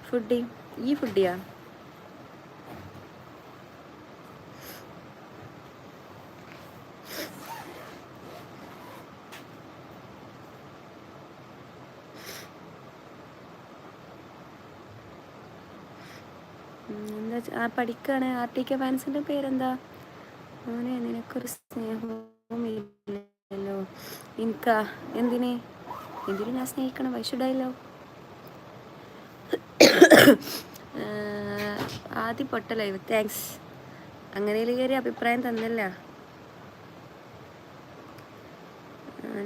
Foodie ഈ ഫുഡിയാ? എന്താ പഠിക്കാണ്? RTK ഫാൻസിൻ്റെ പേരെന്താ? മോനെ നിനക്കൊരു സ്നേഹവും ഇല്ലല്ലോ. എനിക്കാ? എന്തിന് ഞാൻ സ്നേഹിക്കണം? വൈഷുഡായല്ലോ. ആദ്യം പൊട്ട ലൈവ്, താങ്ക്സ്. അങ്ങനെ കയറി അഭിപ്രായം തന്നല്ല.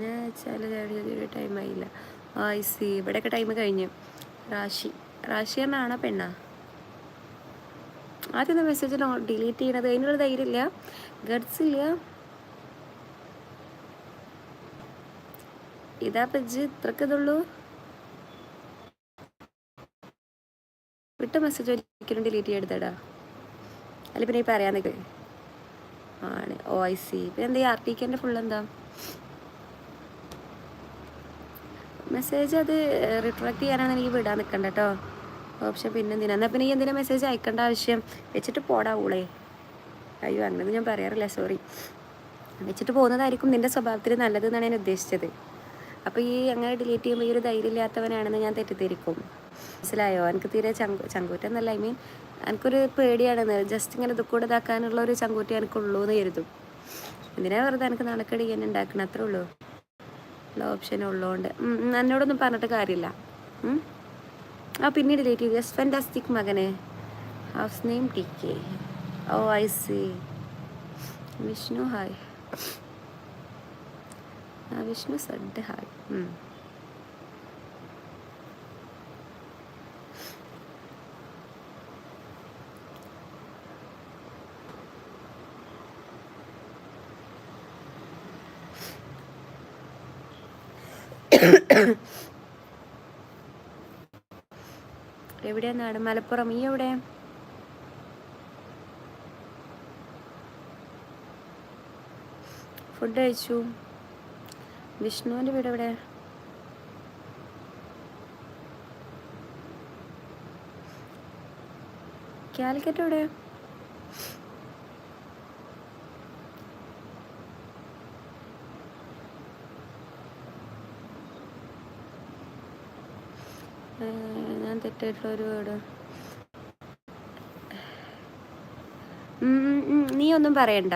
ഞാൻ വെച്ചാൽ ടൈമായില്ല. സി ഇവിടെയൊക്കെ ടൈം കഴിഞ്ഞു. റാഷി എന്നാണോ പെണ്ണാ? ആദ്യം മെസ്സേജ് ഡിലീറ്റ് ചെയ്യണത് അതിനുള്ള ധൈര്യമില്ല, ഗഡ്സ് ഇല്ല. ഇതാ പെജ് ഇത്രക്ക് ഇതുള്ളൂ. വിട്ട മെസ്സേജ് ഒരിക്കലും ഡിലീറ്റ് ചെയ്തെടാ. അല്ല പിന്നെ ഈ പറയാൻ നിൽക്ക് ആണ്. സി പിന്നെ എന്താ ഈ RTKൻ്റെ ഫുൾ എന്താ? മെസ്സേജ് അത് റിട്രാക്ട് ചെയ്യാനാണ് എനിക്ക് വിടാൻ നിൽക്കണ്ട കേട്ടോ. ഓപ്ഷൻ പിന്നെ എന്തിനാ? എന്നാൽ പിന്നെ ഈ എന്തിനാ മെസ്സേജ് അയക്കേണ്ട ആവശ്യം? വെച്ചിട്ട് പോടാവൂളേ. അയ്യോ അങ്ങനെ ഞാൻ പറയാറില്ല, സോറി. വെച്ചിട്ട് പോകുന്നതായിരിക്കും നിൻ്റെ സ്വഭാവത്തിൽ നല്ലതെന്നാണ് ഞാൻ ഉദ്ദേശിച്ചത്. അപ്പോൾ ഈ അങ്ങനെ ഡിലീറ്റ് ചെയ്യുമ്പോൾ ഈ ഒരു ധൈര്യമില്ലാത്തവനാണെന്ന് ഞാൻ തെറ്റിദ്ധരിക്കും. മനസ്സിലായോ? എനിക്ക് തീരെ ചങ്കൂറ്റെന്നല്ല, ഐ മീൻ എനിക്കൊരു പേടിയാണെന്ന്. ജസ്റ്റ് ഇങ്ങനെ ഇതുകൂടെ ഇതാക്കാനുള്ള ഒരു ചങ്കൂറ്റം എനിക്കുള്ളൂ എന്ന് കരുതും. എന്തിനാ വെറുതെ എനിക്ക് നാണക്കേട് ചെയ്യാൻ ഉണ്ടാക്കണം, അത്രേ ഉള്ളൂ. ഓപ്ഷൻ ഉള്ളതുകൊണ്ട് എന്നോടൊന്നും പറഞ്ഞിട്ട് കാര്യമില്ല. പിന്നെ ഡിലീറ്റ് ചെയ്തു. യെസ് ഫാന്റാസ്റ്റിക് മകനെ. House name TK. I C. Vishnu hi. Vishnu Z hi. എവിടെയാ നാട്? മലപ്പുറം. ഈ എവിടെ? ഫുഡ് കഴിച്ചു. വിഷ്ണുവിൻ്റെ വീട് എവിടെ? കാലിക്കറ്റ് എവിടെ? ഞാൻ തെറ്റായിട്ടുള്ളൊരു വീട്. നീ ഒന്നും പറയണ്ട.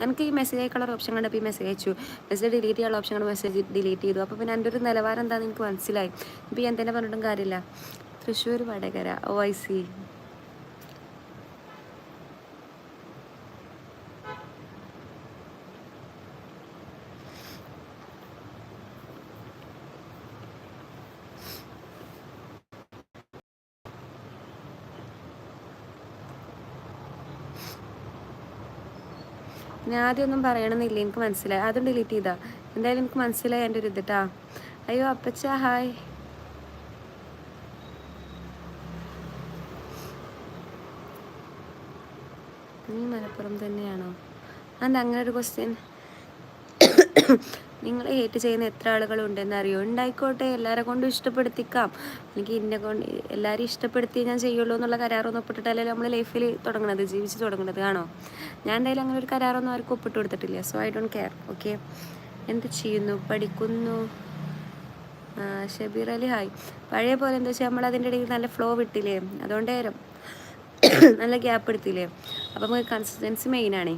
എനിക്ക് ഈ മെസ്സേജ് അയക്കാനുള്ള ഓപ്ഷൻ കണ്ടപ്പോൾ ഈ മെസ്സേജ് അയച്ചു. മെസ്സേജ് ഡിലീറ്റ് ചെയ്യാനുള്ള ഓപ്ഷൻ കണ്ട് മെസ്സേജ് ഡിലീറ്റ് ചെയ്തു. അപ്പോൾ പിന്നെ എൻ്റെ ഒരു നിലവാരം എന്താണെന്ന് എനിക്ക് മനസ്സിലായി. ഇപ്പോൾ ഞാൻ തന്നെ പറഞ്ഞിട്ടും കാര്യമില്ല. തൃശ്ശൂർ വടകര. I C. ഞാൻ ആദ്യമൊന്നും പറയണമെന്നില്ല, എനിക്ക് മനസ്സിലായി. അതും ഡിലീറ്റ് ചെയ്താ. എന്തായാലും എനിക്ക് മനസ്സിലായി എൻ്റെ ഒരു ഇതിട്ടാ. അയ്യോ അപ്പച്ച ഹായ്. നീ മലപ്പുറം തന്നെയാണോ? അതെന്താ അങ്ങനെ ഒരു ക്വസ്റ്റ്യൻ? നിങ്ങൾ ഹേറ്റ് ചെയ്യുന്ന എത്ര ആളുകളുണ്ടെന്ന് അറിയോ? ഉണ്ടായിക്കോട്ടെ, എല്ലാവരെ കൊണ്ടും ഇഷ്ടപ്പെടുത്തിക്കാം. എനിക്ക് എന്നെ കൊണ്ട് എല്ലാവരും ഇഷ്ടപ്പെടുത്തി ഞാൻ ചെയ്യുള്ളൂ എന്നുള്ള കരാറൊന്നും ഒപ്പിട്ടിട്ടല്ലേ നമ്മൾ ലൈഫിൽ തുടങ്ങുന്നത്, ജീവിച്ച് തുടങ്ങുന്നത് ആണോ? ഞാൻ എന്തായാലും അങ്ങനെ ഒരു കരാറൊന്നും ആർക്കും ഒപ്പിട്ട് കൊടുത്തിട്ടില്ല. So I don't care. Okay. എന്ത് ചെയ്യുന്നു? പഠിക്കുന്നു. ഷബീർ അലി ഹായ്. പഴയ പോലെ എന്താ വെച്ചാൽ നമ്മൾ അതിൻ്റെ ഇടയിൽ നല്ല ഫ്ലോ വിട്ടില്ലേ, അതുകൊണ്ടേരം നല്ല ഗ്യാപ്പ് എടുത്തില്ലേ. അപ്പോൾ നമുക്ക് കൺസിസ്റ്റൻസി മെയിനാണേ.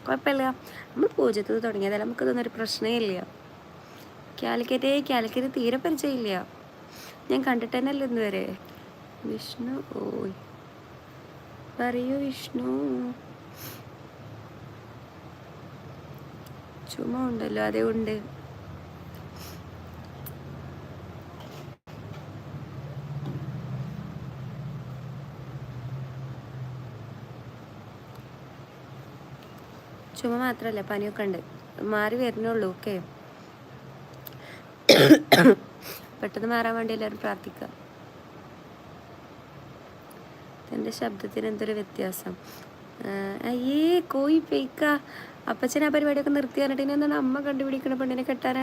കുഴപ്പമില്ല, നമ്മൾ പൂജ്യത്തിൽ തുടങ്ങിയതല്ല, നമുക്കിതൊന്നും ഒരു പ്രശ്നമേ ഇല്ല. കാലിക്കറ്റ് തീരെ പരിചയമില്ല, ഞാൻ കണ്ടിട്ട് തന്നെ അല്ല ഇന്നുവരെ. വിഷ്ണു ഓയ് പറയൂ വിഷ്ണു. ചുമ ഉണ്ടല്ലോ, അതേ ഉണ്ട്. ചുമ മാത്രമല്ല, പനിയൊക്കെ ഉണ്ട്, മാറി വരുന്നുള്ളൂ. ഓക്കെ, പെട്ടെന്ന് മാറാൻ വേണ്ടി എല്ലാവരും പ്രാർത്ഥിക്കുക. എൻ്റെ ശബ്ദത്തിന് എന്തൊരു വ്യത്യാസം. അയ്യേ കോയി പെയ്ക്ക. അപ്പച്ചൻ ആ പരിപാടിയൊക്കെ നിർത്തി പറഞ്ഞിട്ട് ഇനി എന്താണ് അമ്മ കണ്ടുപിടിക്കണ പെണ്ണിനെ കെട്ടാനാണ്.